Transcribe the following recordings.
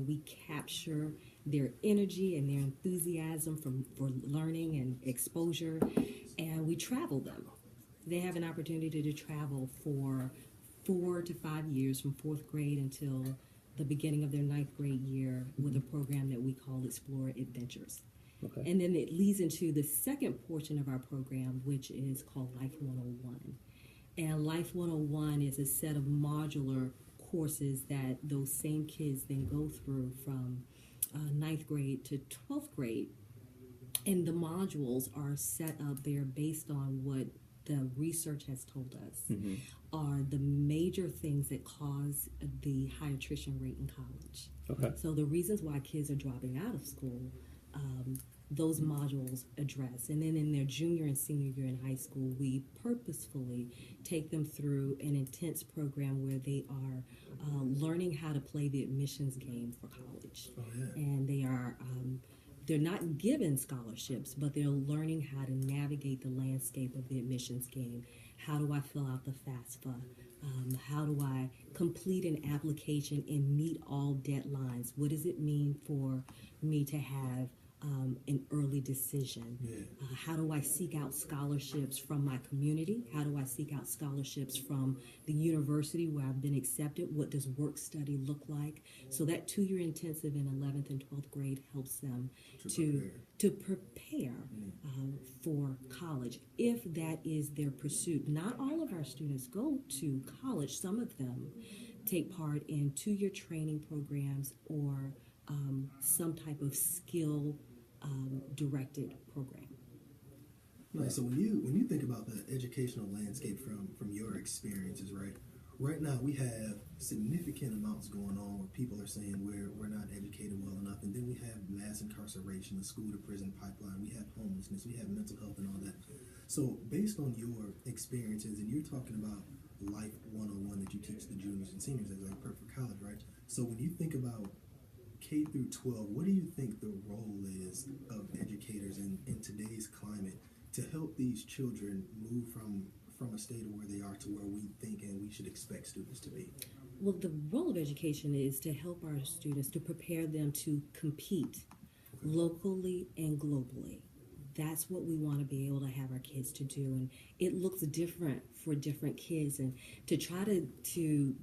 we capture their energy and their enthusiasm for learning and exposure, and we travel them. They have an opportunity to travel for 4 to 5 years, from 4th grade until the beginning of their 9th grade year, with a program that we call Explore Adventures. Okay. And then it leads into the second portion of our program, which is called Life 101. And Life 101 is a set of modular courses that those same kids then go through from 9th grade to 12th grade. And the modules are set up there based on what the research has told us are the major things that cause the high attrition rate in college. Okay. So the reasons why kids are dropping out of school, those modules address. And then in their junior and senior year in high school, we purposefully take them through an intense program where they are learning how to play the admissions game for college. Oh, yeah. And they are they're not given scholarships, but they're learning how to navigate the landscape of the admissions game. How do I fill out the FAFSA? How do I complete an application and meet all deadlines? What does it mean for me to have an early decision? How do I seek out scholarships from my community? How do I seek out scholarships from the university where I've been accepted? What does work study look like? So that 2-year intensive in 11th and 12th grade helps them to prepare for college, if that is their pursuit. Not all of our students go to college. Some of them take part in 2-year training programs or some type of skill directed program. Right. So when you think about the educational landscape from your experiences, right now we have significant amounts going on where people are saying we're not educated well enough, and then we have mass incarceration, the school to prison pipeline, we have homelessness, we have mental health and all that. So based on your experiences, and you're talking about Life 101 that you teach the juniors and seniors as like for college, right? So when you think about K through 12, what do you think the role is of educators in today's climate to help these children move from a state of where they are to where we think and we should expect students to be? Well, the role of education is to help our students, to prepare them to compete locally and globally. That's what we want to be able to have our kids to do, and it looks different for different kids, and to try to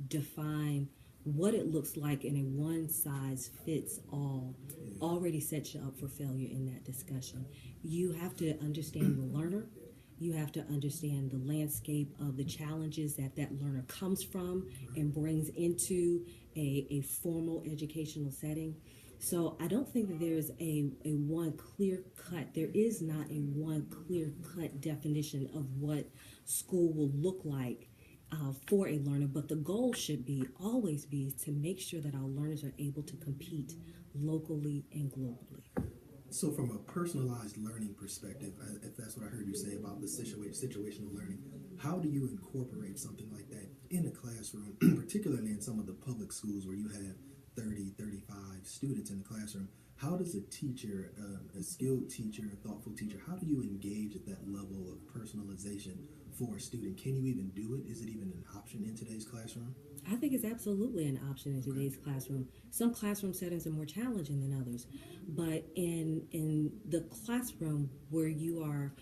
define what it looks like in a one-size-fits-all already sets you up for failure in that discussion. You have to understand the learner. You have to understand the landscape of the challenges that learner comes from and brings into a formal educational setting. So I don't think that there's a one clear-cut, there is not a one clear-cut definition of what school will look like for a learner, but the goal should always be to make sure that our learners are able to compete locally and globally. So from a personalized learning perspective, if that's what I heard you say about the situational learning, how do you incorporate something like that in a classroom, particularly in some of the public schools where you have 30, 35 students in the classroom? How does a teacher, a skilled teacher, a thoughtful teacher, how do you engage at that level of personalization for a student? Can you even do it? Is it even an option in today's classroom? I think it's absolutely an option in today's classroom. Some classroom settings are more challenging than others, but in the classroom where you are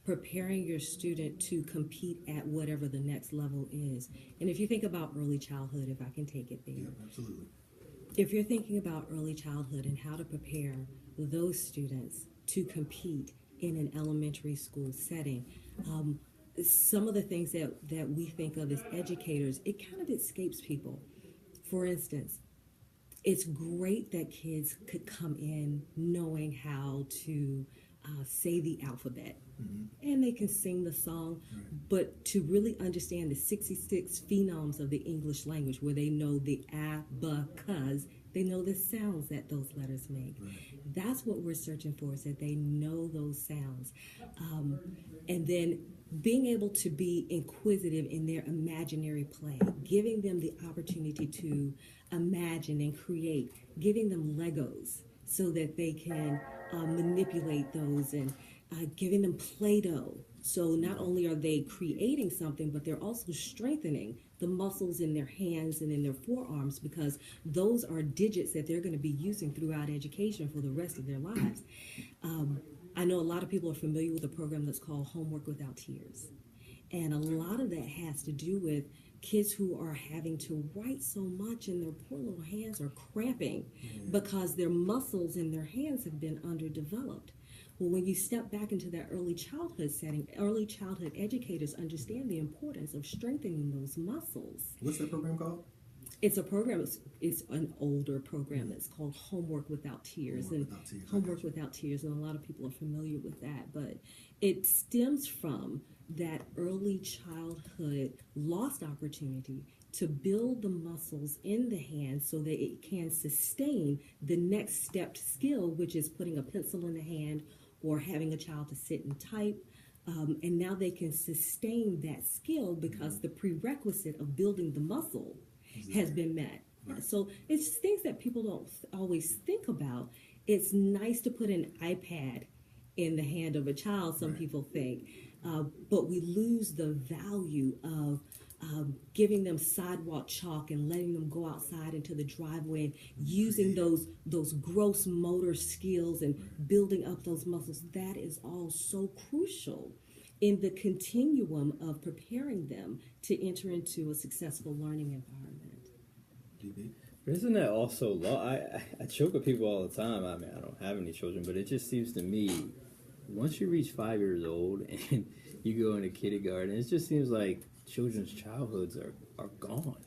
preparing your student to compete at whatever the next level is, and if you think about early childhood, if I can take it there. Yeah, absolutely. If you're thinking about early childhood and how to prepare those students to compete in an elementary school setting, some of the things that we think of as educators, it kind of escapes people. For instance, it's great that kids could come in knowing how to say the alphabet, and they can sing the song, but to really understand the 66 phonemes of the English language, where they know the abacus, they know the sounds that those letters make. That's what we're searching for, is that they know those sounds. And then being able to be inquisitive in their imaginary play, giving them the opportunity to imagine and create, giving them Legos so that they can manipulate those, and giving them Play-Doh. So not only are they creating something, but they're also strengthening the muscles in their hands and in their forearms, because those are digits that they're going to be using throughout education for the rest of their lives. I know a lot of people are familiar with a program that's called Homework Without Tears. And a lot of that has to do with kids who are having to write so much and their poor little hands are cramping because their muscles in their hands have been underdeveloped. Well, when you step back into that early childhood setting, early childhood educators understand the importance of strengthening those muscles. What's that program called? It's a program, it's an older program that's called Homework Without Tears. Homework Without Tears, and a lot of people are familiar with that. But it stems from that early childhood lost opportunity to build the muscles in the hand so that it can sustain the next stepped skill, which is putting a pencil in the hand or having a child to sit and type. And now they can sustain that skill because the prerequisite of building the muscle has been met. Right. So it's things that people don't always think about. It's nice to put an iPad in the hand of a child, some people think, but we lose the value of giving them sidewalk chalk and letting them go outside into the driveway and using those gross motor skills and building up those muscles. That is all so crucial in the continuum of preparing them to enter into a successful learning environment. But isn't that also I joke with people all the time. I mean, I don't have any children, but it just seems to me, once you reach 5 years old and you go into kindergarten, it just seems like children's childhoods are gone,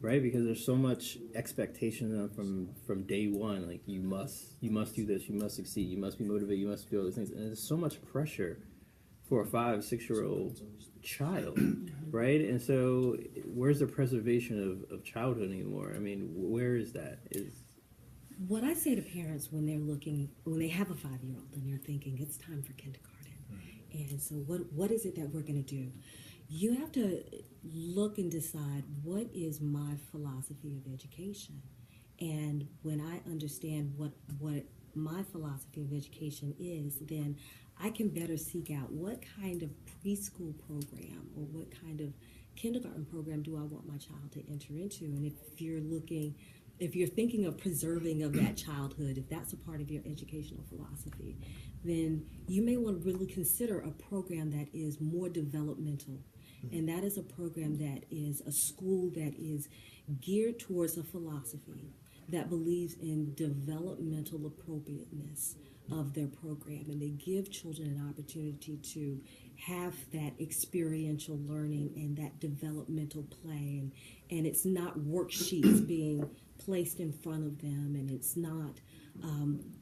right? Because there's so much expectation from day one. Like you must do this, you must succeed, you must be motivated, you must do all these things, and there's so much pressure for a 5-6-year-old child, right? And so where's the preservation of childhood anymore? I mean, where is that? What I say to parents when they have a 5-year-old and they're thinking it's time for kindergarten, and so what is it that we're going to do? You have to look and decide, what is my philosophy of education? And when I understand what my philosophy of education is, then I can better seek out what kind of preschool program or what kind of kindergarten program do I want my child to enter into. And if you're thinking of preserving of that childhood, if that's a part of your educational philosophy, then you may want to really consider a program that is more developmental. And that is a program that is a school that is geared towards a philosophy that believes in developmental appropriateness of their program. And they give children an opportunity to have that experiential learning and that developmental play. And it's not worksheets being placed in front of them, and it's not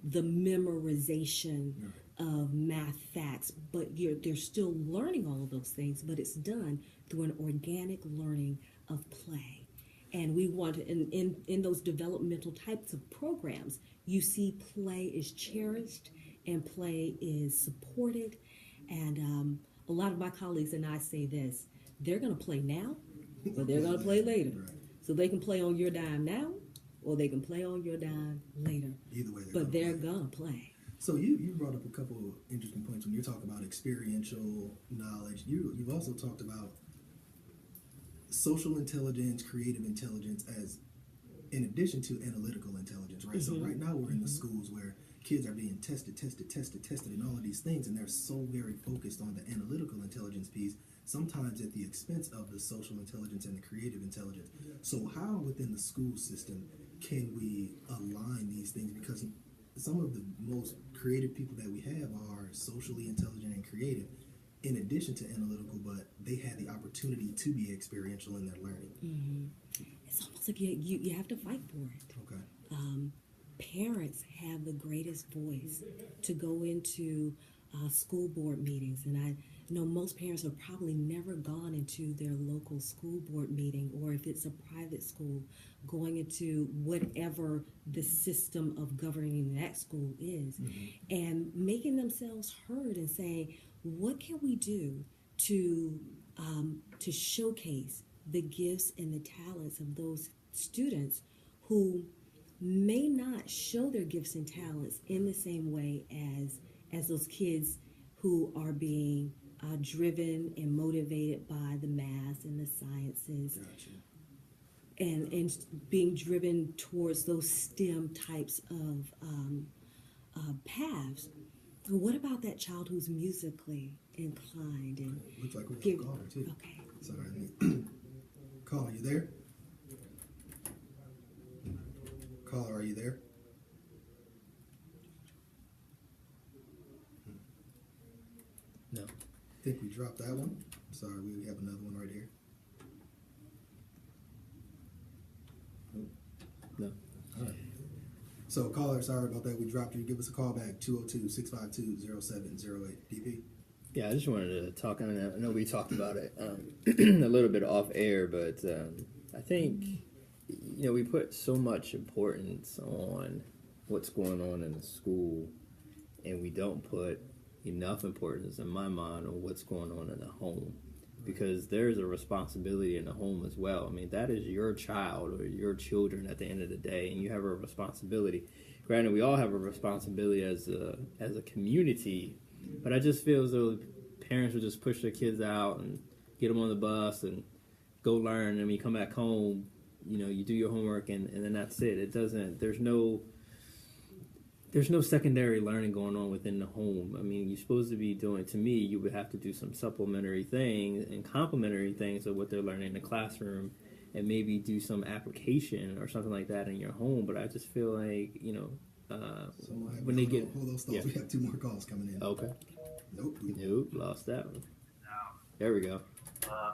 the memorization of math facts, but they're still learning all of those things, but it's done through an organic learning of play. And we want to, in those developmental types of programs, you see play is cherished and play is supported. And a lot of my colleagues and I say this: they're going to play now, or they're going to play later. So they can play on your dime now, or they can play on your dime later. Either way, they're going to play. So you brought up a couple of interesting points when you're talking about experiential knowledge. You've also talked about social intelligence, creative intelligence, as in addition to analytical intelligence, right? So right now we're in the schools where kids are being tested, and all of these things, and they're so very focused on the analytical intelligence piece, sometimes at the expense of the social intelligence and the creative intelligence. So how within the school system can we align these things? Because some of the most creative people that we have are socially intelligent and creative, in addition to analytical, but they had the opportunity to be experiential in their learning. It's almost like you have to fight for it. Okay. Parents have the greatest voice to go into school board meetings, and I know most parents have probably never gone into their local school board meeting, or if it's a private school, going into whatever the system of governing that school is, and making themselves heard and saying, what can we do to showcase the gifts and the talents of those students who may not show their gifts and talents in the same way as those kids who are being driven and motivated by the math and the sciences, Gotcha. and being driven towards those STEM types of paths. What about that child who's musically inclined? And Looks like we have a caller too. okay. Sorry. Caller, you there? Caller, are you there? No. I think we dropped that one. Sorry, we have another one right here. Nope. No. All right. So, caller, sorry about that. We dropped you. Give us a call back, 202-652-0708. DP? Yeah, I just wanted to talk. I know we talked about it a little bit off air, but I think we put so much importance on what's going on in the school, and we don't put enough importance, in my mind, on what's going on in the home, because there's a responsibility in the home as well. I mean, that is your child or your children at the end of the day, and you have a responsibility. Granted, we all have a responsibility as a community, but I just feel as though parents would just push their kids out and get them on the bus and go learn, and when you come back home, you do your homework and then that's it. It doesn't. There's no secondary learning going on within the home. I mean, you're supposed to be doing, to me, you would have to do some supplementary things and complementary things of what they're learning in the classroom, and maybe do some application or something like that in your home. But I just feel like, when they get... Hold those thoughts. Yeah. We have 2 more calls coming in. Okay. Nope, lost that one. There we go.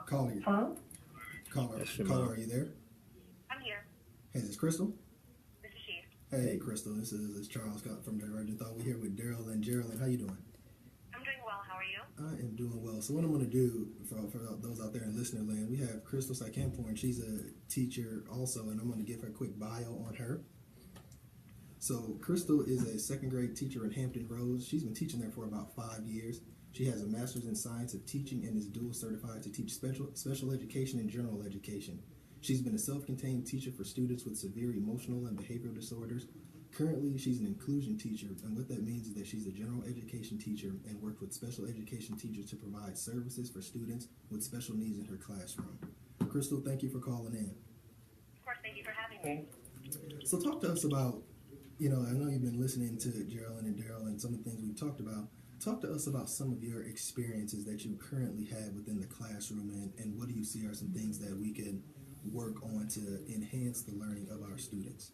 Caller. Hello? Caller, are you there? I'm here. Hey, is this Crystal? This is she. Hey, Crystal. This is Charles Scott from Director Thought. We're here with Daryl and Jerylen. How you doing? I'm doing well. How are you? I am doing well. So what I'm going to do for those out there in listener land, we have Crystal Saikhamporn. She's a teacher also, and I'm going to give her a quick bio on her. So Crystal is a 2nd grade teacher in Hampton Roads. She's been teaching there for about 5 years. She has a master's in science of teaching and is dual certified to teach special education and general education. She's been a self-contained teacher for students with severe emotional and behavioral disorders. Currently, she's an inclusion teacher, and what that means is that she's a general education teacher and worked with special education teachers to provide services for students with special needs in her classroom. Crystal, thank you for calling in. Of course, thank you for having me. So talk to us about, I know you've been listening to Jerylen and Daryl and some of the things we've talked about. Talk to us about some of your experiences that you currently have within the classroom, and what do you see are some things that we can work on to enhance the learning of our students?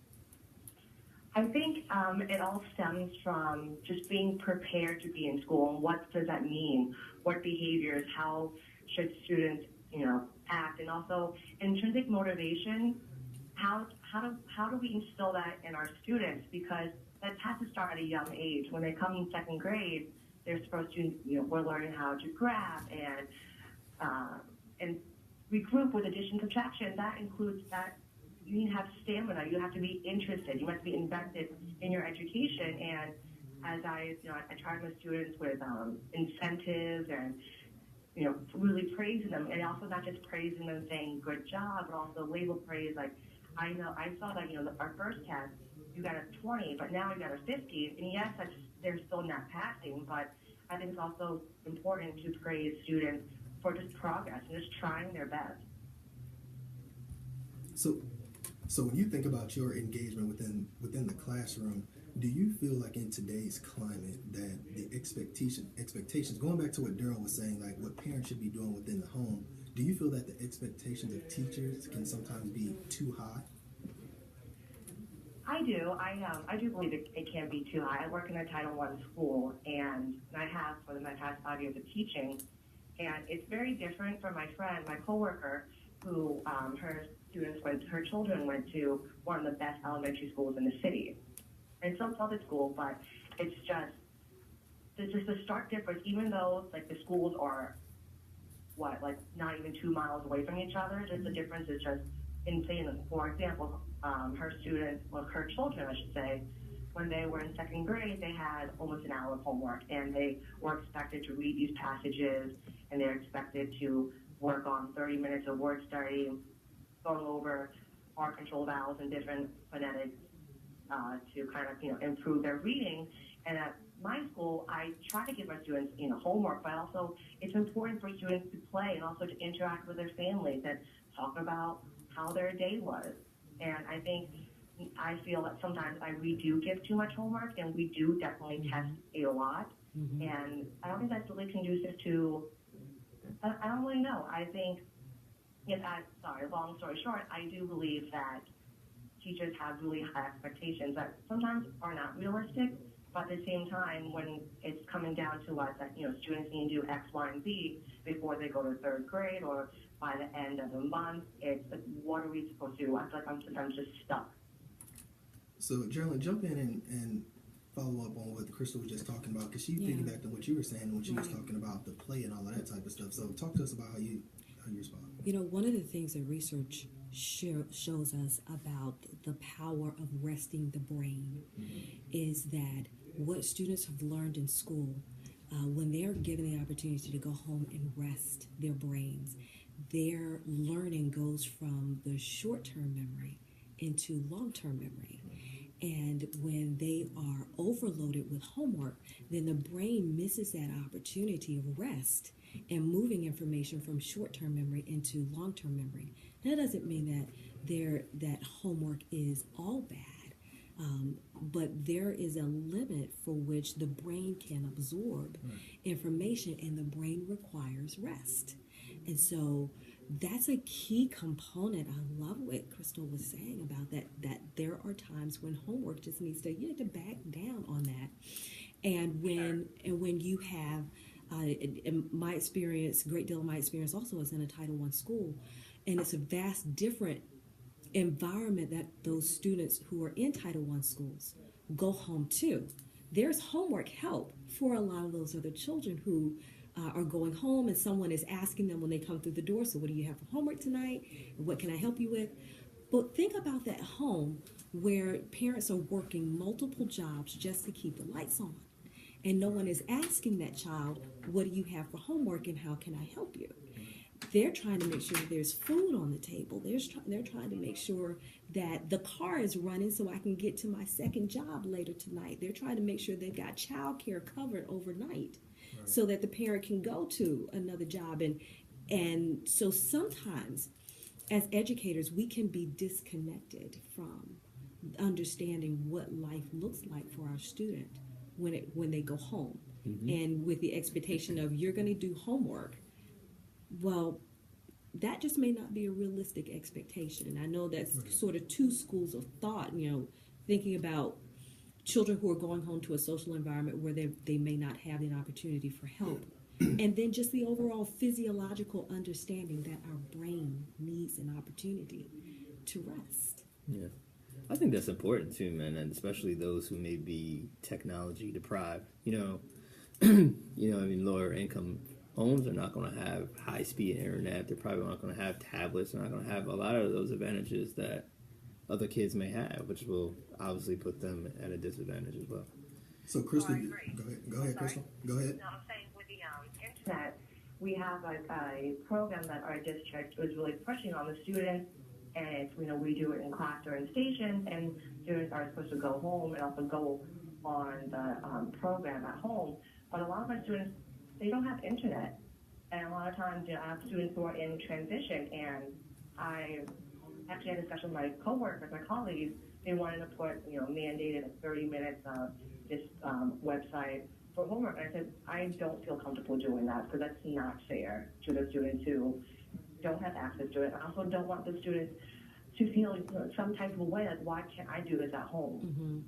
I think it all stems from just being prepared to be in school, and what does that mean? What behaviors? How should students, act? And also intrinsic motivation. How do we instill that in our students? Because that has to start at a young age. When they come in 2nd grade, they're supposed to, we're learning how to graph and regroup with addition subtraction. That includes that you need to have stamina. You have to be interested. You must be invested in your education. And as I charge my students with incentives and really praising them, and also not just praising them saying good job, but also label praise. Like I saw that our first test you got a 20, but now you got a 50. And yes, they're still not passing, but I think it's also important to praise students for just progress and just trying their best. So when you think about your engagement within the classroom, do you feel like in today's climate that the expectations, going back to what Daryl was saying, like what parents should be doing within the home, do you feel that the expectations of teachers can sometimes be too high? I do. I do believe it can be too high. I work in a Title I school, and I have for my past 5 years of teaching, and it's very different from my coworker, who her children went to one of the best elementary schools in the city. And some public school, but it's just there's just a stark difference. Even though the schools are not even 2 miles away from each other, just the difference is just insane. For example, her children, I should say, when they were in 2nd grade, they had almost an hour of homework, and they were expected to read these passages, and they're expected to work on 30 minutes of word study, going over R control vowels and different phonetics to kind of improve their reading. And at my school, I try to give my students, homework, but also it's important for students to play and also to interact with their families and talk about how their day was. And I feel that sometimes we do give too much homework, and we do definitely test a lot. And I don't think that's really conducive to, I don't really know. I think, long story short, I do believe that teachers have really high expectations that sometimes are not realistic, but at the same time, when it's coming down to us that, students need to do X, Y, and Z before they go to third grade or by the end of the month, it's like, what are we supposed to do? I feel like I'm sometimes just stuck. So, Jerylen, jump in and follow up on what Crystal was just talking about, because she piggybacked on what you were saying when she was talking about the play and all of that type of stuff. So, talk to us about how you respond. One of the things that research shows us about the power of resting the brain is that what students have learned in school, when they're given the opportunity to go home and rest their brains, their learning goes from the short-term memory into long-term memory. And when they are overloaded with homework, then the brain misses that opportunity of rest and moving information from short-term memory into long-term memory. That doesn't mean that homework is all bad, but there is a limit for which the brain can absorb information, and the brain requires rest. And so that's a key component. I love what Crystal was saying about that there are times when homework just needs to, you have to back down on that. And when you have, in my experience, a great deal of my experience also is in a Title I school, and it's a vast different environment that those students who are in Title I schools go home to. There's homework help for a lot of those other children who are going home, and someone is asking them when they come through the door, so what do you have for homework tonight? What can I help you with? But think about that home where parents are working multiple jobs just to keep the lights on, and no one is asking that child, what do you have for homework and how can I help you? They're trying to make sure that there's food on the table. They're trying to make sure that the car is running so I can get to my second job later tonight. They're trying to make sure they've got childcare covered overnight so that the parent can go to another job. And so sometimes as educators, we can be disconnected from understanding what life looks like for our student when they go home. And with the expectation of you're going to do homework, well, that just may not be a realistic expectation. I know that's sort of two schools of thought, thinking about children who are going home to a social environment where they may not have an opportunity for help. And then just the overall physiological understanding that our brain needs an opportunity to rest. Yeah. I think that's important too, man, and especially those who may be technology deprived. Lower income homes are not going to have high-speed internet. They're probably not going to have tablets. They're not going to have a lot of those advantages that other kids may have, which will obviously put them at a disadvantage as well. So, Crystal, go ahead, Crystal. Go ahead. No, I'm saying with the internet, we have a program that our district was really pushing on the students, and it's, we do it in class or in stations, and students are supposed to go home and also go on the program at home. But a lot of my students, they don't have internet, and a lot of times, I have students who are in transition, and I actually had a discussion with my coworkers, my colleagues. They wanted to put, mandated 30 minutes of this website for homework, and I said, I don't feel comfortable doing that because that's not fair to the students who don't have access to it. I also don't want the students to feel some type of way, like, why can't I do this at home?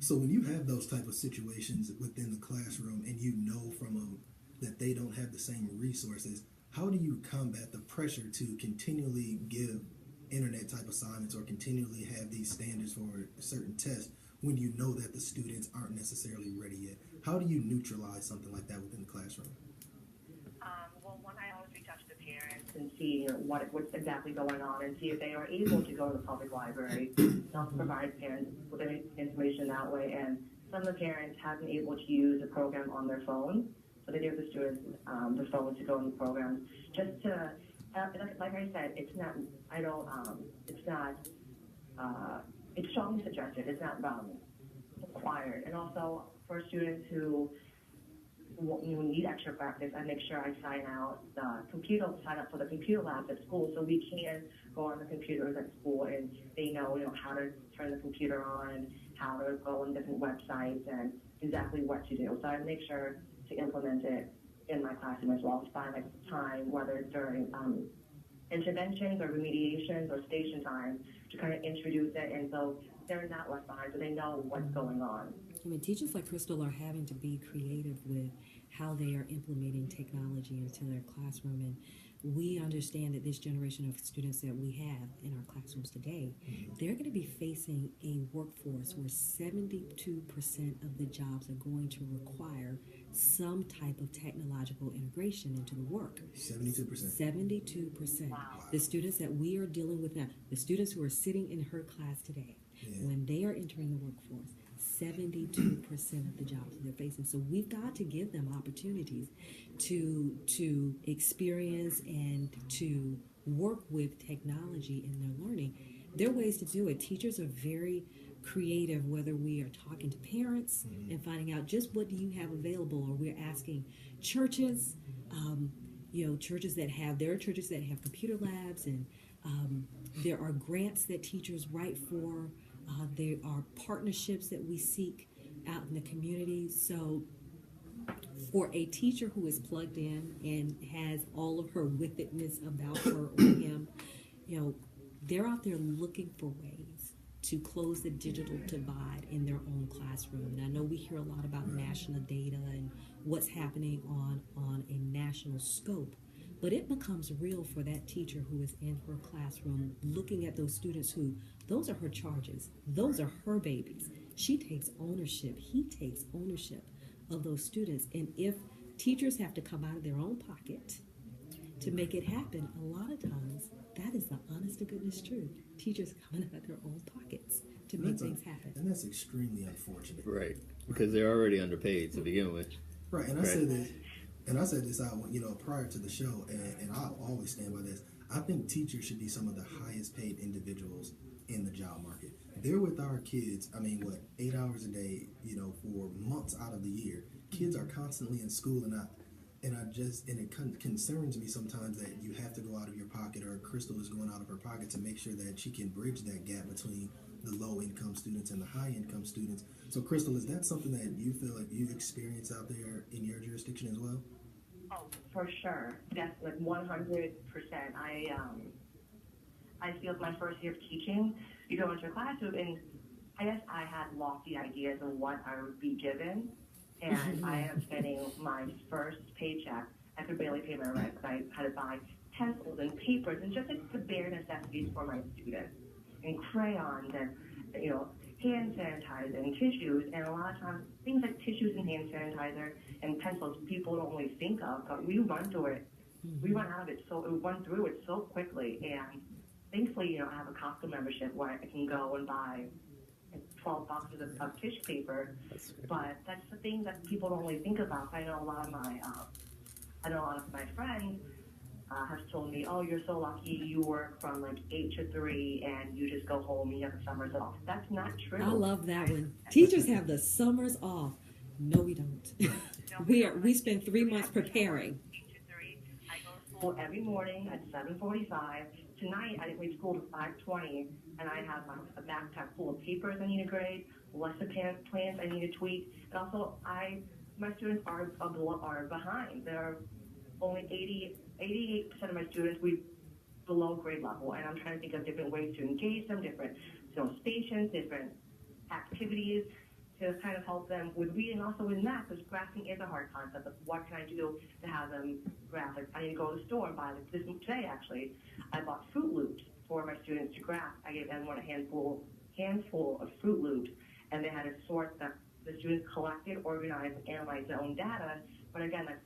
So when you have those type of situations within the classroom and you know from them that they don't have the same resources, how do you combat the pressure to continually give internet type assignments or continually have these standards for certain tests when you know that the students aren't necessarily ready yet? How do you neutralize something like that within the classroom? Well, one, I always reach out to the parents and see what's exactly going on and see if they are able to go to the public library and also provide parents with information that way. And some of the parents have been able to use the program on their phone, so they give the students the phone to go in the programs. Just to, like I said, it's not, it's strongly suggested. It's not required. And also for students who need extra practice, I make sure I sign up for the computer labs at school so we can go on the computers at school and they know how to turn the computer on, how to go on different websites and exactly what to do. So I make sure to implement it in my classroom as well, to find like time, whether it's during interventions or remediations or station time, to kind of introduce it, and so they're not left behind, so they know what's going on. I mean, teachers like Crystal are having to be creative with how they are implementing technology into their classroom, and we understand that this generation of students that we have in our classrooms today, they're going to be facing a workforce where 72% of the jobs are going to require some type of technological integration into the work. 72%. 72%. Wow. The students that we are dealing with now, the students who are sitting in her class today, when they are entering the workforce, 72% of the jobs they're facing. So we've got to give them opportunities to experience and to work with technology in their learning. There are ways to do it. Teachers are very creative, whether we are talking to parents and finding out just what do you have available, or we're asking churches, churches that have computer labs, and there are grants that teachers write for. There are partnerships that we seek out in the community. So for a teacher who is plugged in and has all of her withedness about her or him, they're out there looking for ways to close the digital divide in their own classroom. And I know we hear a lot about national data and what's happening on a national scope. But it becomes real for that teacher who is in her classroom looking at those students who, those are her charges. Those are her babies. She takes ownership. He takes ownership of those students. And if teachers have to come out of their own pocket to make it happen, a lot of times that is the honest to goodness truth. Teachers coming out of their own pockets to make things happen. And that's extremely unfortunate. Right. Because they're already underpaid to begin with. Right. And I said this out, prior to the show, and I'll always stand by this. I think teachers should be some of the highest paid individuals in the job market. They're with our kids, 8 hours a day, for months out of the year. Kids are constantly in school, and it concerns me sometimes that you have to go out of your pocket, or Crystal is going out of her pocket to make sure that she can bridge that gap between the low-income students and the high-income students. So, Crystal, is that something that you feel like you experience out there in your jurisdiction as well? Oh, for sure. That's like 100%. I feel my first year of teaching, you go into a classroom, and I guess I had lofty ideas of what I would be given, and I am getting my first paycheck. I could barely pay my rent because I had to buy pencils and papers and just like the bare necessities for my students, and crayons and hand sanitizer and tissues. And a lot of times things like tissues and hand sanitizer and pencils people don't really think of, but we run through it. We run out of it, so we run through it so quickly. And thankfully, I have a Costco membership where I can go and buy 12 boxes of tissue paper. But that's the thing that people don't really think about. I know a lot of my friends have told me, "Oh, you're so lucky. You work from like 8 to 3, and you just go home and you have the summers off." That's not true. I love that one. Teachers have the summers off. No, we don't. We spend 3 months preparing. 8 to 3. I go to school every morning at 7:45. Tonight I didn't leave school till 5:20, and I have a backpack full of papers I need to grade, lesson plans I need to tweak, and also my students are behind. They're only 88% of my students below grade level, and I'm trying to think of different ways to engage them, different stations, different activities to kind of help them with reading, also with math, because graphing is a hard concept. Of what can I do to have them graph? Like, I need to go to the store and buy this today. Actually, I bought Fruit Loops for my students to graph. I gave everyone a handful of Fruit Loops, and they had to sort the students collected, organized, and analyzed their own data. But again, that's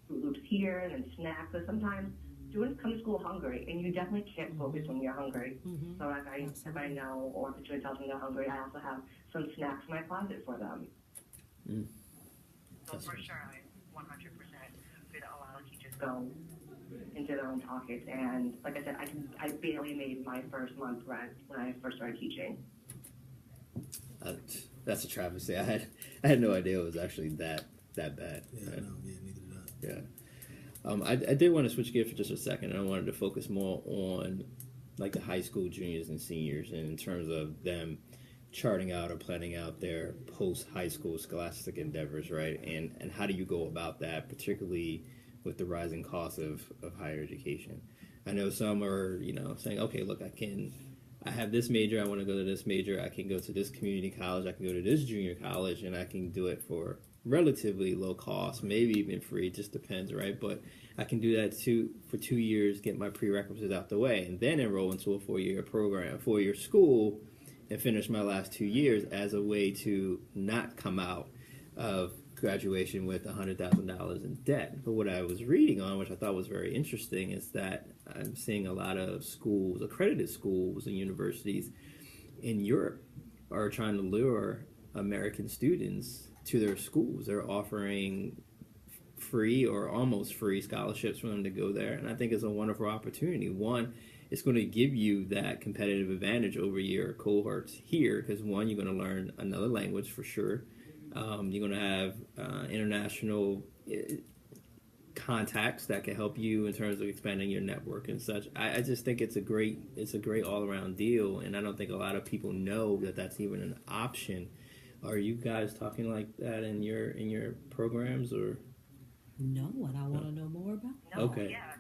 Fruit Loops here and then snacks. So sometimes students come to school hungry, and you definitely can't focus when you're hungry. So if I know, or if the student tells me they're hungry, I also have some snacks in my closet for them. So for sure, I 100% could allow teachers go into their own pockets. And like I said, I barely made my first month rent when I first started teaching. That's a travesty. I had no idea it was actually that bad. Yeah, Right? no, yeah, neither did I. Yeah. I did want to switch gears for just a second. I wanted to focus more on like the high school juniors and seniors, and in terms of them charting out or planning out their post high school scholastic endeavors, right? And how do you go about that, particularly with the rising cost of higher education? I know some are, saying, okay, look, I have this major, I want to go to this major, I can go to this community college, I can go to this junior college, and I can do it for relatively low cost, maybe even free, just depends, right? But I can do that for 2 years, get my prerequisites out the way, and then enroll into a 4-year program, 4-year school, and finish my last 2 years as a way to not come out of graduation with $100,000 in debt. But what I was reading on, which I thought was very interesting, is that I'm seeing a lot of schools, accredited schools and universities in Europe are trying to lure American students to their schools. They're offering free or almost free scholarships for them to go there. And I think it's a wonderful opportunity. One, it's going to give you that competitive advantage over your cohorts here because, one, you're going to learn another language for sure. You're going to have international contacts that can help you in terms of expanding your network and such. I just think it's a great all around deal, and I don't think a lot of people know that that's even an option. Are you guys talking like that in your programs or? No, and I want to know more about. No, Okay. yeah,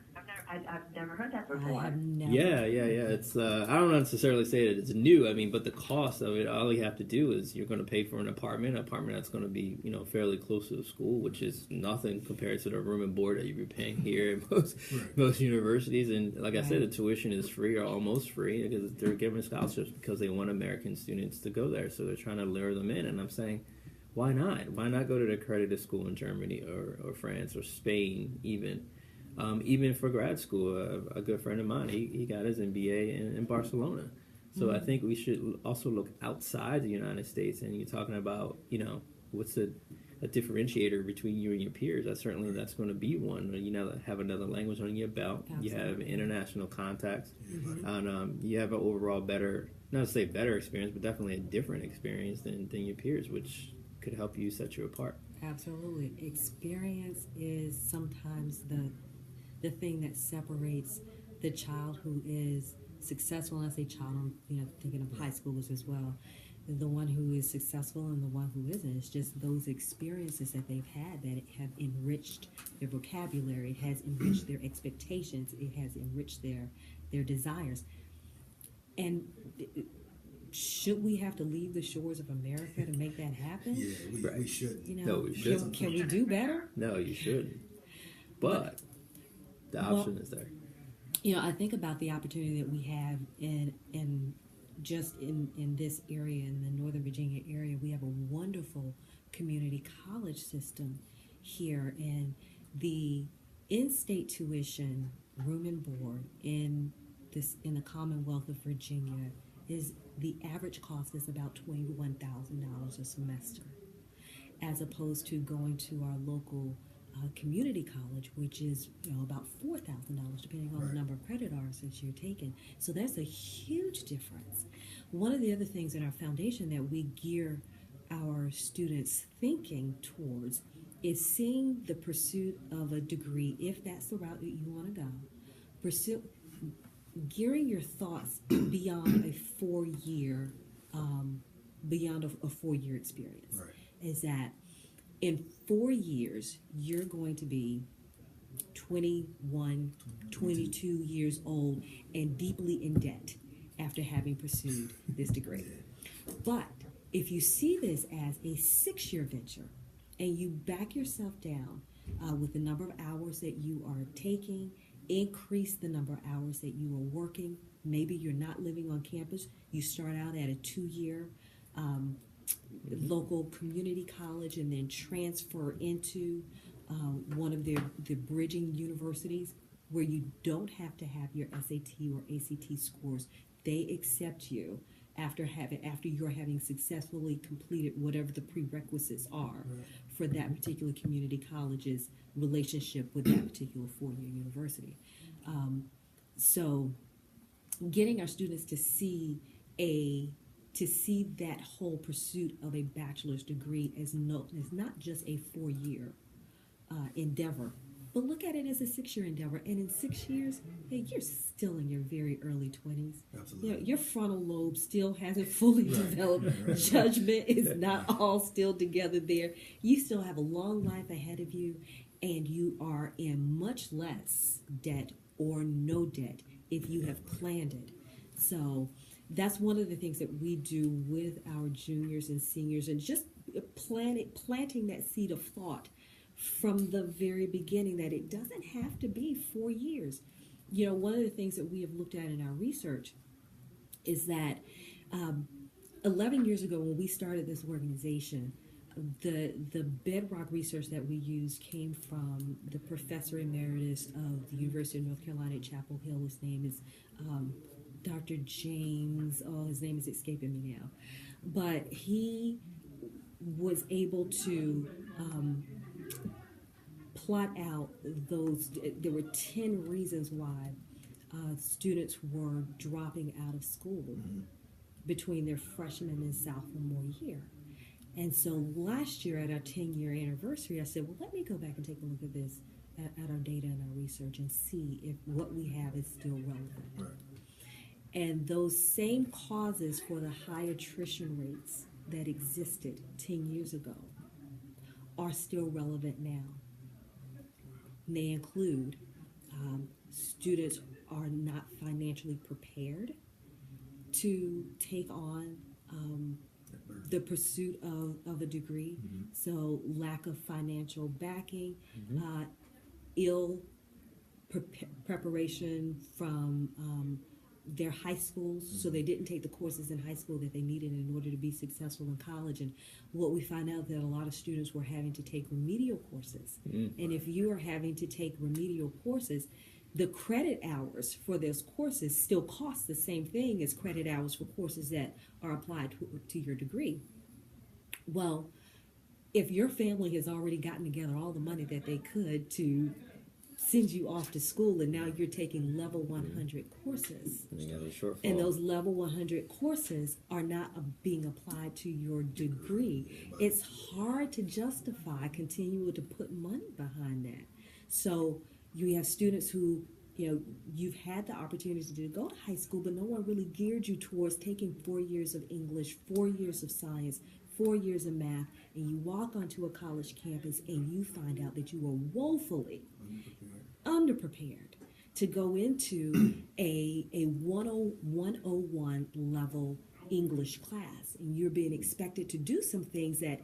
I've never heard that I before. have never. Yeah. It's I don't necessarily say that it's new. I mean, but the cost of it, all you have to do is you're going to pay for an apartment that's going to be fairly close to the school, which is nothing compared to the room and board that you'd be paying here at most universities. And like I said, the tuition is free or almost free because they're giving scholarships because they want American students to go there. So they're trying to lure them in. And I'm saying, why not? Why not go to the accredited school in Germany or France or Spain even? Even for grad school, a good friend of mine, he got his MBA in Barcelona. So I think we should also look outside the United States. And you're talking about, what's a differentiator between you and your peers? That's going to be one. Have another language on your belt. Absolutely. You have international contacts. And you have an overall better, not to say better experience, but definitely a different experience than your peers, which could help you set you apart. Absolutely. Experience is sometimes the thing that separates the child who is successful, and I say child, I'm thinking of high schoolers as well, the one who is successful and the one who isn't. It's just those experiences that they've had that have enriched their vocabulary, it has enriched their expectations, it has enriched their desires. And should we have to leave the shores of America to make that happen? Yeah, we shouldn't. No, we shouldn't. Can we do better? No, you shouldn't. But the option is there. I think about the opportunity that we have in this area, in the Northern Virginia area. We have a wonderful community college system here, and the in-state tuition, room and board in the Commonwealth of Virginia is the average cost is about $21,000 a semester, as opposed to going to our local community college, which is about $4,000 depending on the number of credit hours that you're taking. So that's a huge difference. One of the other things in our foundation that we gear our students' thinking towards is seeing the pursuit of a degree, if that's the route that you want to go, gearing your thoughts beyond a 4-year experience. Is that in 4 years, you're going to be 21, 22 years old and deeply in debt after having pursued this degree. But if you see this as a 6-year venture and you back yourself down with the number of hours that you are taking, increase the number of hours that you are working, maybe you're not living on campus, you start out at a 2-year local community college and then transfer into one of the bridging universities where you don't have to have your SAT or ACT scores. They accept you after you're having successfully completed whatever the prerequisites are for that particular community college's relationship with that particular 4-year university. So getting our students to see a to see that whole pursuit of a bachelor's degree as not just a 4-year endeavor, but look at it as a 6-year endeavor. And in 6 years, hey, you're still in your very early 20s. Absolutely. You know, your frontal lobe still hasn't fully developed. Right. Judgment is not all still together there. You still have a long life ahead of you, and you are in much less debt or no debt if you have planned it. So that's one of the things that we do with our juniors and seniors, and just planting that seed of thought from the very beginning that it doesn't have to be 4 years. You know, one of the things that we have looked at in our research is that 11 years ago when we started this organization, the bedrock research that we used came from the professor emeritus of the University of North Carolina at Chapel Hill. His name is Dr. James, his name is escaping me now. But he was able to plot out there were 10 reasons why students were dropping out of school between their freshman and sophomore year. And so last year at our 10-year anniversary, I said, well, let me go back and take a look at this, at our data and our research, and see if what we have is still relevant. Right. And those same causes for the high attrition rates that existed 10 years ago are still relevant now. And they include students are not financially prepared to take on the pursuit of a degree. So lack of financial backing, ill preparation from their high schools, so they didn't take the courses in high school that they needed in order to be successful in college. And what we find out that a lot of students were having to take remedial courses. And if you are having to take remedial courses, the credit hours for those courses still cost the same thing as credit hours for courses that are applied to your degree. Well, if your family has already gotten together all the money that they could to send you off to school, and now you're taking level 100 courses, and those level 100 courses are not being applied to your degree, it's hard to justify continuing to put money behind that. So you have students who, you know, you've had the opportunity to go to high school, but no one really geared you towards taking 4 years of English, 4 years of science, 4 years of math, and you walk onto a college campus and you find out that you are woefully underprepared to go into a 101 level English class, and you're being expected to do some things that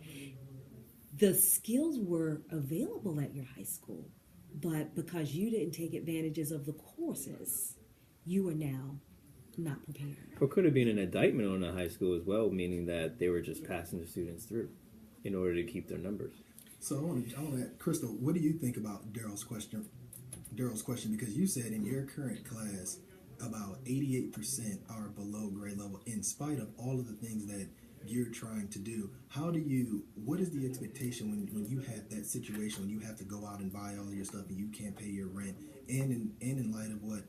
the skills were available at your high school, but because you didn't take advantages of the courses, you are now not prepared. Or could have been an indictment on the high school as well, meaning that they were just passing the students through in order to keep their numbers. So I want to ask, Crystal, what do you think about Daryl's question? Because you said in your current class, about 88% are below grade level in spite of all of the things that you're trying to do. What is the expectation when you have that situation, when you have to go out and buy all of your stuff and you can't pay your rent, and in light of what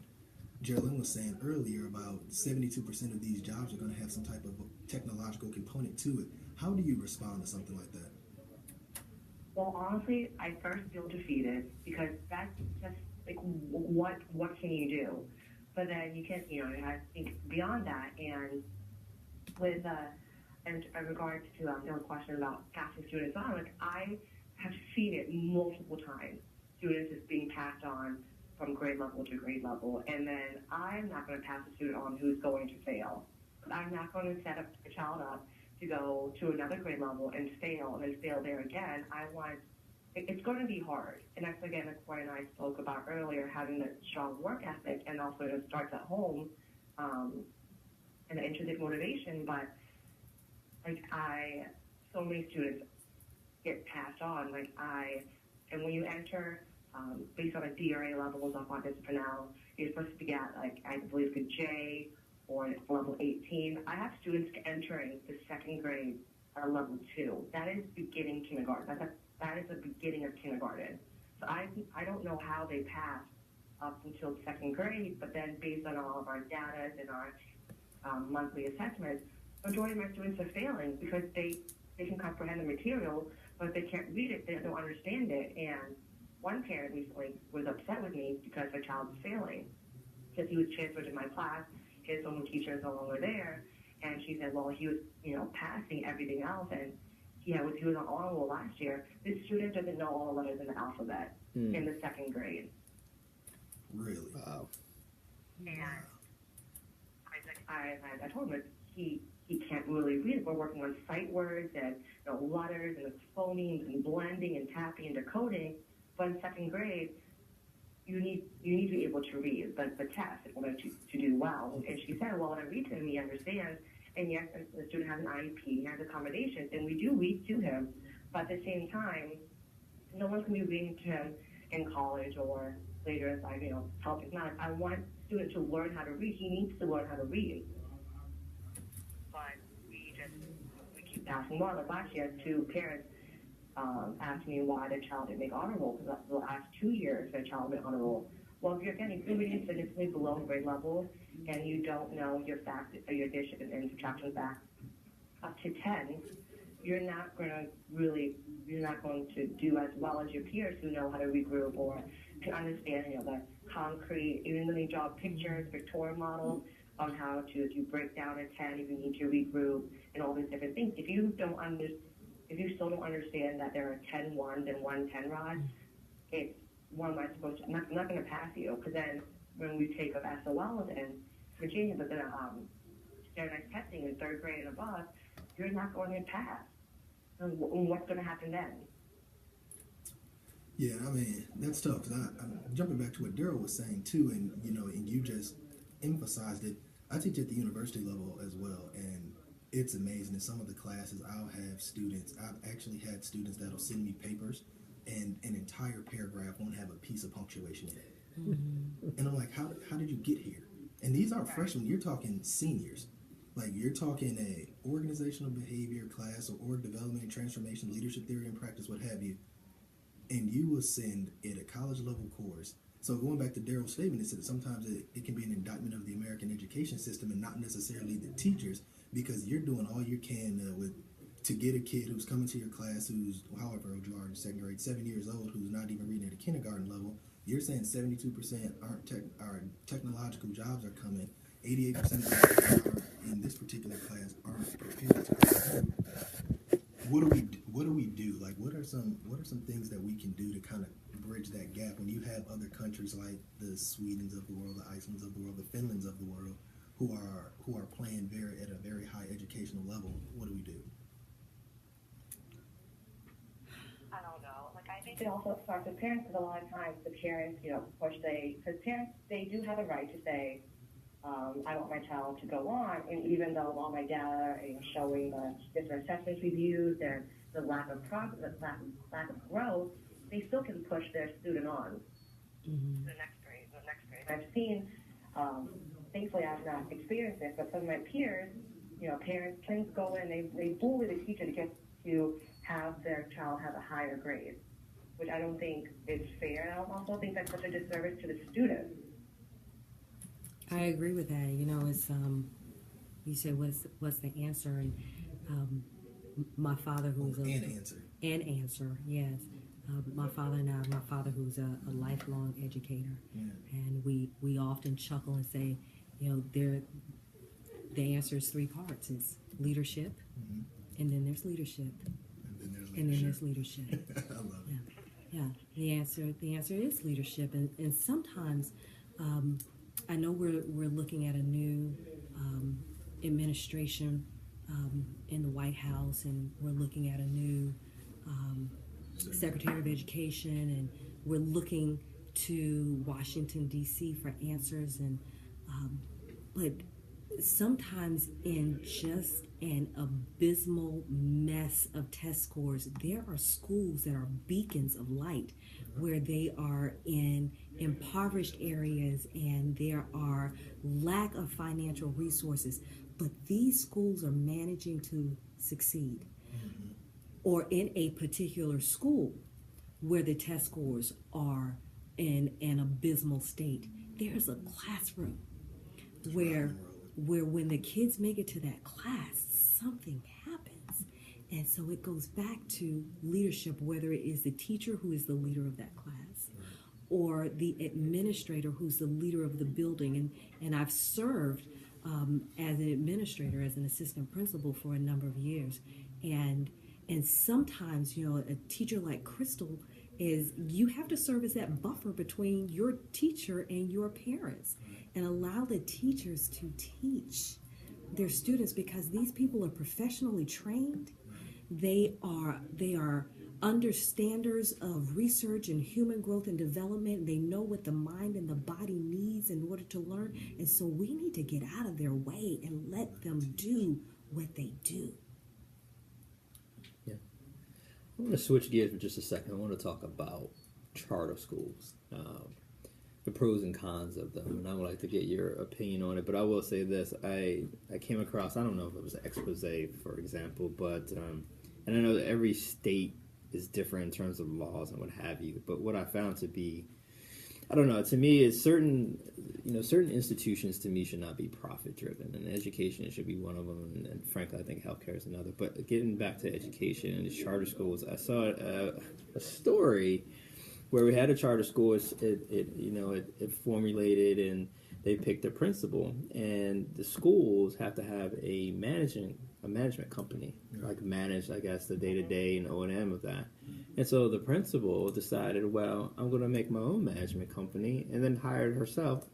Jerylen was saying earlier about 72% of these jobs are going to have some type of technological component to it. How do you respond to something like that? Well, honestly, I first feel defeated because that's just like, what can you do? But then you can, I think beyond that, and with and in regards to the question about passing students on, like I have seen it multiple times. Students just being passed on from grade level to grade level, and then I'm not going to pass a student on who's going to fail. I'm not going to set up a child up to go to another grade level and fail there again. It's going to be hard. And that's, again, that's what I spoke about earlier, having that strong work ethic, and also it starts at home, and the intrinsic motivation. But so many students get passed on. And when you enter, based on a DRA levels of autism now, you're supposed to get, I believe, a J or level 18. I have students entering the second grade or level 2. That is beginning kindergarten. That is the beginning of kindergarten. So I don't know how they pass up until second grade, but then based on all of our data and our monthly assessments, majority of my students are failing because they can comprehend the material, but they can't read it, they don't understand it. And one parent recently was upset with me because their child was failing. Because he was transferred to my class, his own teacher is no longer there, and she said, well, he was, passing everything else, and he was on honor roll last year. This student doesn't know all the letters in the alphabet in the second grade. Really? Wow. And I told him that he can't really read it. We're working on sight words and letters and phonemes and blending and tapping and decoding. But in second grade, you need to be able to read the test in order to do well. And she said, well, when I read to him, he understands. And yes, the student has an IEP, he has accommodations, and we do read to him. But at the same time, no one can be reading to him in college or later as help. It's not. I want students to learn how to read. He needs to learn how to read. But we keep passing more. Like last year, 2 parents asked me why their child didn't make honor roll, because the last 2 years their child made honor roll. Well, if you're reading significantly below grade level and you don't know your fact or your addition and subtraction facts up to 10, you're not going to do as well as your peers who know how to regroup or can understand, the concrete, even when they draw pictures, pictorial model on how to, if you break down a 10, if you need to regroup and all these different things. If you still don't understand that there are 10 ones and 1 10 rod, it's what am I supposed to? I'm not going to pass you, because then when we take up SOLs in Virginia, but then standardized testing in 3rd grade and above, you're not going to pass. And what's going to happen then? Yeah, I mean, that's tough. Cause I'm jumping back to what Daryl was saying too, and and you just emphasized it. I teach at the university level as well, and it's amazing. In some of the classes, I've actually had students that'll send me papers, and an entire paragraph won't have a piece of punctuation in it. Mm-hmm. And I'm like, how did you get here? And these aren't freshmen. You're talking seniors. Like, you're talking a organizational behavior class or org development, transformation, leadership theory and practice, what have you. And you will send it a college level course. So going back to Daryl's statement, it said that sometimes it can be an indictment of the American education system and not necessarily the teachers, because you're doing all you can to get a kid who's coming to your class who's, however old you are in 2nd grade, 7 years old, who's not even reading at a kindergarten level. You're saying 72% our technological jobs are coming. 88% of the people in this particular class aren't prepared to go. What do we do? Like, what are some things that we can do to kind of bridge that gap when you have other countries like the Swedens of the world, the Icelands of the world, the Finlands of the world, who are playing at a very high educational level? What do we do? I don't know. Like, I think it also starts with parents, because a lot of times the parents, because parents, they do have a right to say, I want my child to go on, and even though all my data showing the different assessments we've used and the lack of progress, lack of growth, they still can push their student on to the next grade. I've seen, thankfully I've not experienced this, but some of my peers, parents can go in, they bully the teacher to get to have their child have a higher grade, which I don't think is fair. I also think that's such a disservice to the students. I agree with that. It's you said what's the answer, and my father who's an answer. Yes. My father who's a lifelong educator, and we often chuckle and say, the answer is 3 parts. It's leadership, and then there's leadership, and then there's leadership. I love it. Yeah. The answer is leadership, and sometimes. I know we're looking at a new administration in the White House, and we're looking at a new Secretary of Education, and we're looking to Washington, D.C. for answers. And but sometimes in just an abysmal mess of test scores, there are schools that are beacons of light where they are in impoverished areas and there are lack of financial resources, but these schools are managing to succeed. Or in a particular school where the test scores are in an abysmal state, there's a classroom where when the kids make it to that class, something happens. And so it goes back to leadership, whether it is the teacher who is the leader of that class or the administrator who's the leader of the building. And I've served as an administrator, as an assistant principal for a number of years. And sometimes, a teacher like Crystal is, you have to serve as that buffer between your teacher and your parents and allow the teachers to teach their students, because these people are professionally trained. They are understanders of research and human growth and development. They know what the mind and the body needs in order to learn. And so we need to get out of their way and let them do what they do. Yeah. I want to switch gears for just a second. I want to talk about charter schools, the pros and cons of them, and I would like to get your opinion on it. But I will say this: I came across, I don't know if it was an expose, for example, but and I know that every state is different in terms of laws and what have you. But what I found to be, I don't know, to me, is certain institutions to me should not be profit driven, and education should be one of them. And frankly, I think healthcare is another. But getting back to education and the charter schools, I saw a story where we had a charter school. It formulated and they picked a principal, and the schools have to have a management company, like manage, I guess, the day-to-day and O&M of that. And so the principal decided, well, I'm going to make my own management company, and then hired herself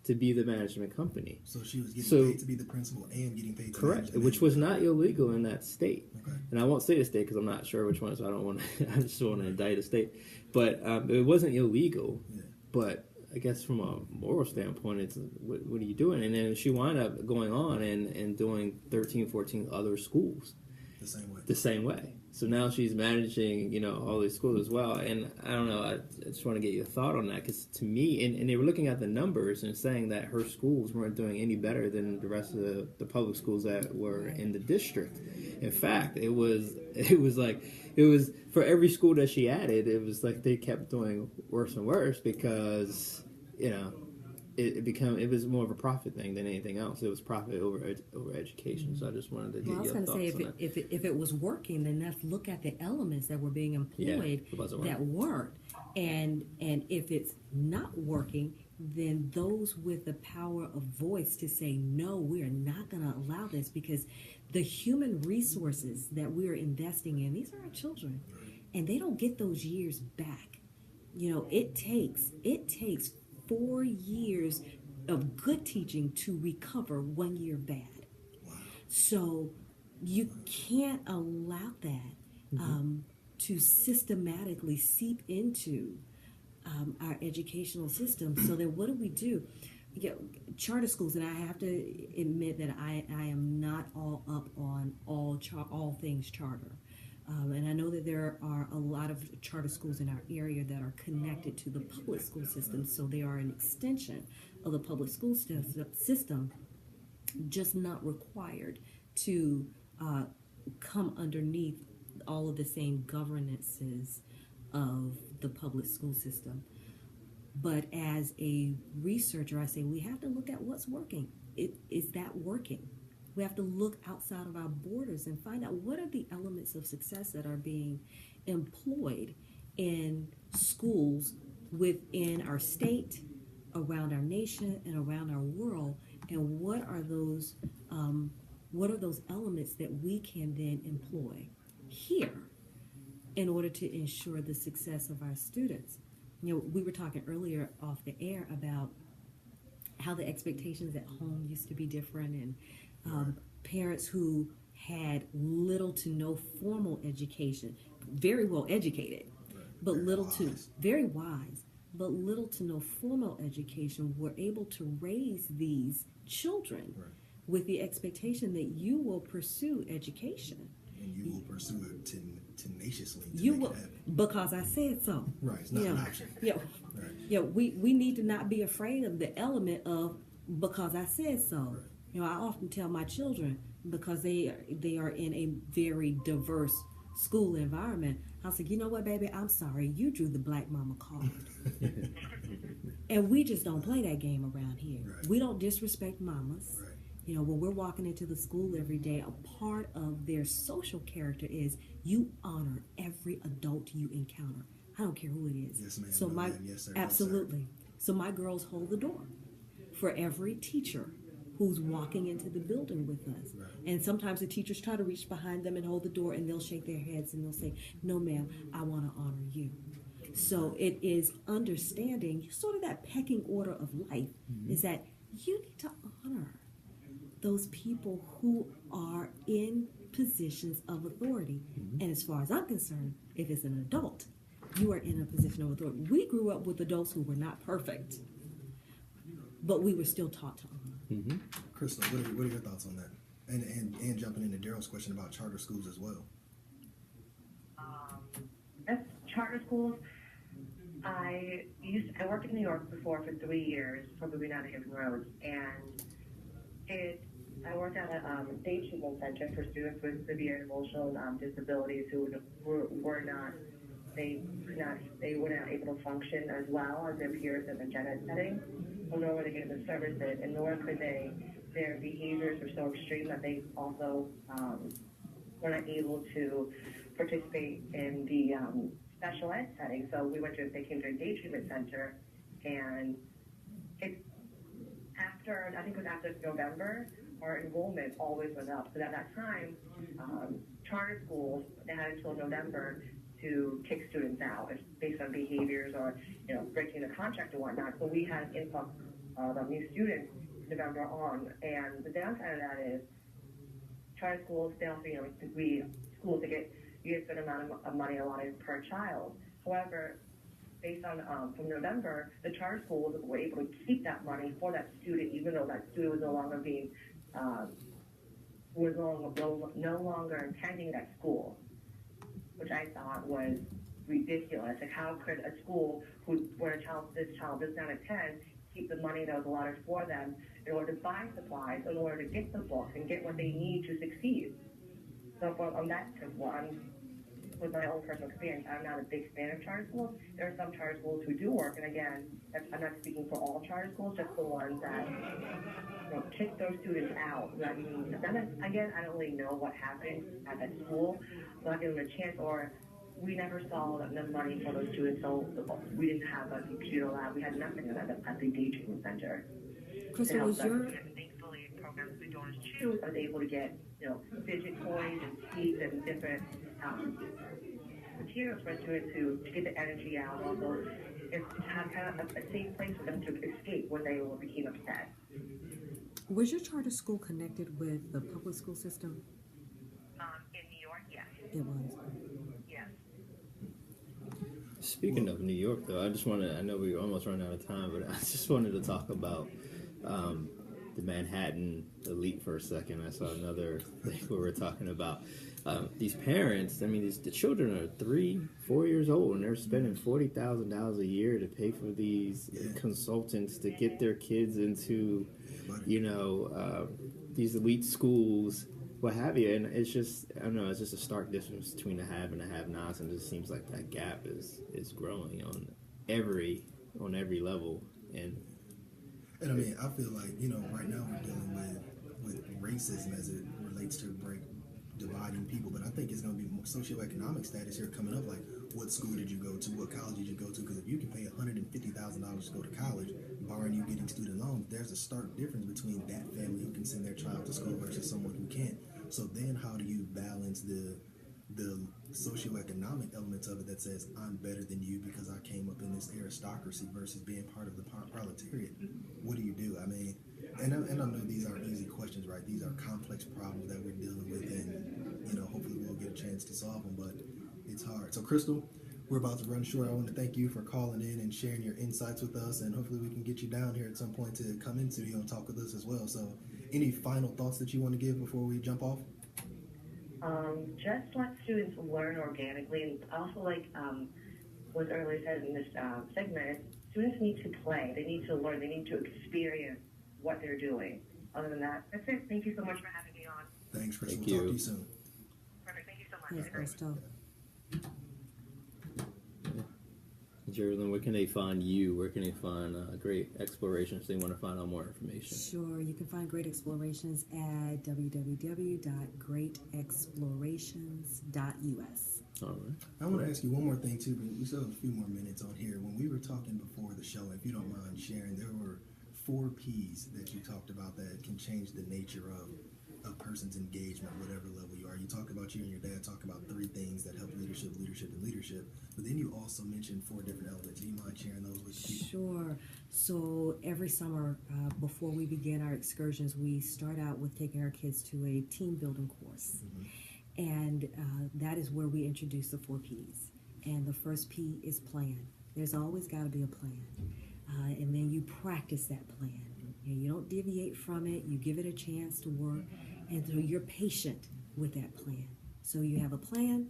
to be the management company. So she was getting paid to be the principal and getting paid to manage. Correct, which was not illegal in that state. Okay. And I won't say the state because I'm not sure which one, so I don't want to. I just want to indict a state. But it wasn't illegal. Yeah. But I guess from a moral standpoint, it's what are you doing? And then she wound up going on and doing 13, 14 other schools. The same way. So now she's managing, all these schools as well. And I don't know, I just want to get your thought on that, because to me, and they were looking at the numbers and saying that her schools weren't doing any better than the rest of the public schools that were in the district. In fact, it was for every school that she added, it was like they kept doing worse and worse, because, it was more of a profit thing than anything else. It was profit over education. So I just wanted to get your thoughts on that. I was going to say, if it was working, then let's look at the elements that were being employed that weren't. And if it's not working, then those with the power of voice to say, no, we are not going to allow this, because the human resources that we are investing in, these are our children, and they don't get those years back. It takes 4 years of good teaching to recover 1 year bad. Wow. So you can't allow that to systematically seep into our educational system. So then what do? Charter schools, and I have to admit that I am not all up on all things charter. And I know that there are a lot of charter schools in our area that are connected to the public school system, so they are an extension of the public school system, just not required to come underneath all of the same governances of the public school system. But as a researcher, I say we have to look at what's working. Is that working? We have to look outside of our borders and find out what are the elements of success that are being employed in schools within our state, around our nation, and around our world, and what are those elements that we can then employ here in order to ensure the success of our students. We were talking earlier off the air about how the expectations at home used to be different, and parents who had little to no formal education, very well educated, but very wise, but little to no formal education, were able to raise these children with the expectation that you will pursue education. And you will pursue it tenaciously. You will, because I said so. Right, it's not an option. We need to not be afraid of the element of because I said so. Right. I often tell my children, because they are in a very diverse school environment, I say, you know what, baby, I'm sorry, you drew the black mama card. And we just don't play that game around here. Right. We don't disrespect mamas. Right. when we're walking into the school every day, a part of their social character is you honor every adult you encounter. I don't care who it is. Yes, ma'am. So No, my ma'am. Yes, sir. absolutely. So my girls hold the door for every teacher who's walking into the building with us. Right. And sometimes the teachers try to reach behind them and hold the door, and they'll shake their heads and they'll say, "No, ma'am, I want to honor you." So it is understanding sort of that pecking order of life is that you need to honor those people who are in positions of authority. And as far as I'm concerned, if it's an adult, you are in a position of authority. We grew up with adults who were not perfect, but we were still taught to honor. Crystal, what are your thoughts on that? And jumping into Daryl's question about charter schools as well. As charter schools, I worked in New York before for 3 years, probably not at Hampton Roads, and I worked at a day treatment center for students with severe emotional disabilities who were not able to function as well as their peers in the gen ed setting, nor were they getting the services, and nor could their behaviors were so extreme that they also were not able to participate in the special ed setting. So they came to a day treatment center, and I think it was after November, our enrollment always went up. So at that time, charter schools, they had until November to kick students out based on behaviors or, breaking the contract and whatnot. So we had an influx of new students November on. And the downside of that is charter schools, they also, schools, you get a certain amount of money allotted per child. However, based on from November, the charter schools were able to keep that money for that student, even though that student was no longer being no longer attending that school, which I thought was ridiculous. Like, how could a school where this child does not attend keep the money that was allotted for them in order to buy supplies, in order to get the books and get what they need to succeed? So on that one, with my own personal experience, I'm not a big fan of charter schools. There are some charter schools who do work, and again, I'm not speaking for all charter schools, just the ones that kick those students out. Again, I don't really know what happened at that school, so I give them a chance, or we never saw enough money for those students, so we didn't have a computer lab. We had nothing at the day treatment center. Crystal, was your... Thankfully, programs we donors choose are able to get, fidget toys and seats and different materials for students to get the energy out. Also, it's have kind of a safe place for them to escape when they became upset. Was your charter school connected with the public school system? In New York, yes. It was. Yes. Speaking of New York, though, I know we're almost running out of time, but I just wanted to talk about the Manhattan elite for a second. I saw another thing where we're talking about these parents. The children are 3, 4 years old, and they're spending $40,000 a year to pay for these consultants to get their kids into, these elite schools, what have you. And it's just, I don't know, it's just a stark difference between the have and the have-nots, and it just seems like that gap is growing on every level. And I feel like, right now we're dealing with racism as it relates to dividing people, but I think it's going to be more socioeconomic status here coming up, like what school did you go to, what college did you go to, because if you can pay $150,000 to go to college, barring you getting student loans, there's a stark difference between that family who can send their child to school versus someone who can't. So then how do you balance the socioeconomic elements of it that says I'm better than you because I came up in this aristocracy versus being part of the proletariat? What do you do? And I know these aren't easy questions, right? These are complex problems that we're dealing with, and hopefully we'll get a chance to solve them, but it's hard. So Crystal, we're about to run short. I want to thank you for calling in and sharing your insights with us, and hopefully we can get you down here at some point to come in studio and talk with us as well. So any final thoughts that you want to give before we jump off? Just let students learn organically, and also was earlier said in this segment, students need to play, they need to learn, they need to experience what they're doing. Other than that, that's it. Thank you so much for having me on. Thanks, Crystal. Thank We'll you. talk to you soon. Perfect. Thank you so much. Yes, Crystal. Did you Jerylen, where can they find you? Where can they find great explorations if they want to find out more information? Sure, you can find Great Explorations at www.greatexplorations.us. All right. I want to ask you one more thing too, but we still have a few more minutes on here. When we were talking before the show, if you don't mind sharing, there were 4 P's that you talked about that can change the nature of a person's engagement, whatever level you are. You talked about you and your dad talk about 3 things that help leadership, and leadership. But then you also mentioned 4 different elements. Do you mind sharing those with people? Sure. So every summer, before we begin our excursions, we start out with taking our kids to a team building course. And that is where we introduce the 4 P's. And the first P is plan. There's always got to be a plan. And then you practice that plan. And you don't deviate from it. You give it a chance to work. And so you're patient with that plan. So you have a plan,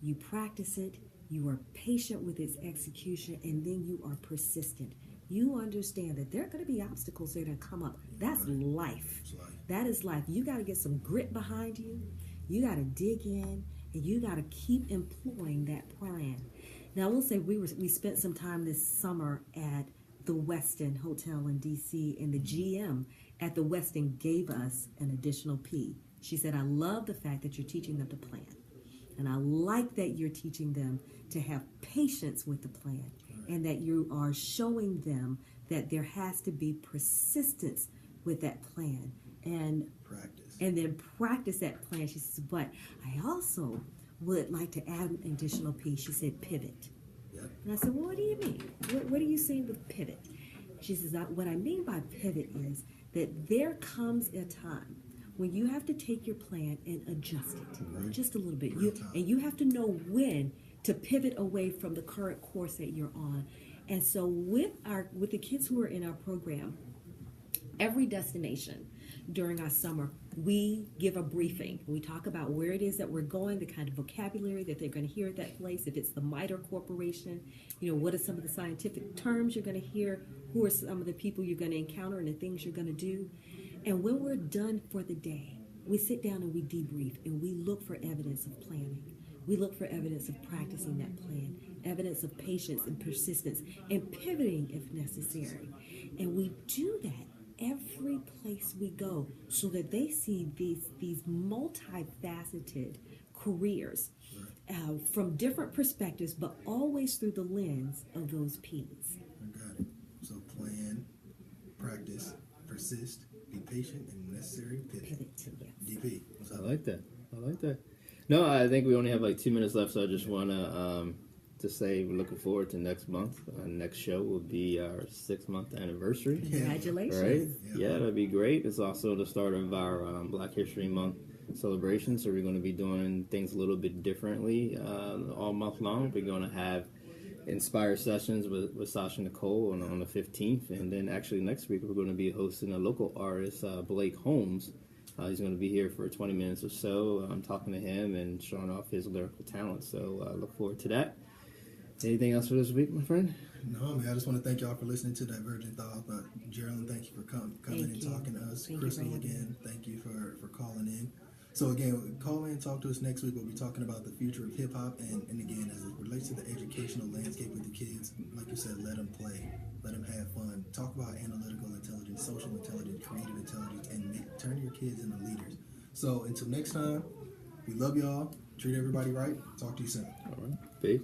you practice it, you are patient with its execution, and then you are persistent. You understand that there are going to be obstacles that are going to come up. That's life. That is life. You got to get some grit behind you. You got to dig in, and you got to keep employing that plan. Now, I will say we spent some time this summer at the Westin Hotel in D.C., and the GM at the Westin gave us an additional P. She said, I love the fact that you're teaching them to plan. And I like that you're teaching them to have patience with the plan, and that you are showing them that there has to be persistence with that plan. And then practice that plan. She says, but I also would like to add an additional P. She said, pivot. And I said, well, what do you mean? What are you saying with pivot? She says, what I mean by pivot is that there comes a time when you have to take your plan and adjust it just a little bit. And you have to know when to pivot away from the current course that you're on. And so with the kids who are in our program, every destination during our summer, we give a briefing. We talk about where it is that we're going, the kind of vocabulary that they're going to hear at that place. If it's the MITRE Corporation, what are some of the scientific terms you're going to hear? Who are some of the people you're going to encounter and the things you're going to do? And when we're done for the day, we sit down and we debrief, and we look for evidence of planning. We look for evidence of practicing that plan, evidence of patience and persistence, and pivoting if necessary. And we do that every place we go so that they see these multifaceted careers from different perspectives, but always through the lens of those P's. I got it. So plan, practice, persist, be patient, and necessary pivot. Yes. DP. I like that. No, I think we only have like 2 minutes left, so I just want to say we're looking forward to next month. Our next show will be our 6-month anniversary. Congratulations. Right? Yeah, that'd be great. It's also the start of our Black History Month celebration, so we're going to be doing things a little bit differently all month long. We're going to have inspired sessions with Sasha Nicole on the 15th, and then actually next week we're going to be hosting a local artist, Blake Holmes. He's going to be here for 20 minutes or so. I'm talking to him and showing off his lyrical talent, so look forward to that. Anything else for this week, my friend? No, man. I just want to thank y'all for listening to Divergent Thought. Jerylen, thank you for coming and talking to us. Crystal, again, thank you for calling in. So again, call in, talk to us next week. We'll be talking about the future of hip hop, and again, as it relates to the educational landscape with the kids, like you said, let them play, let them have fun. Talk about analytical intelligence, social intelligence, creative intelligence, and turn your kids into leaders. So until next time, we love y'all. Treat everybody right. Talk to you soon. All right. Peace.